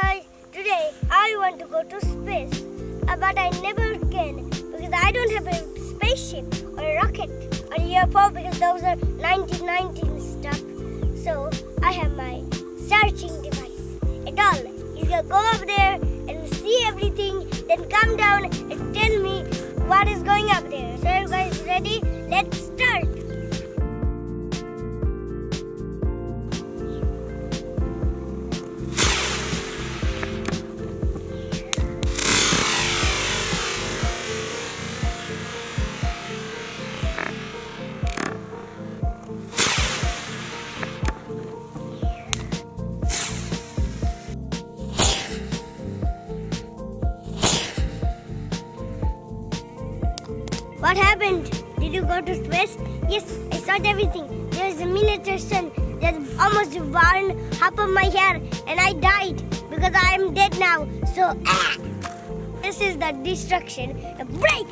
guys, today I want to go to space, but I never can because I don't have a spaceship or a rocket or a UFO because those are 1919 stuff. So I have my searching device. At all, he's gonna go up there and see everything, then come down and tell me what is going up there. So are you guys ready? Let's start. What happened? Did you go to space? Yes, I saw everything. There's a miniature sun that almost burned half of my hair and I died because I am dead now. So, this is the destruction. Break!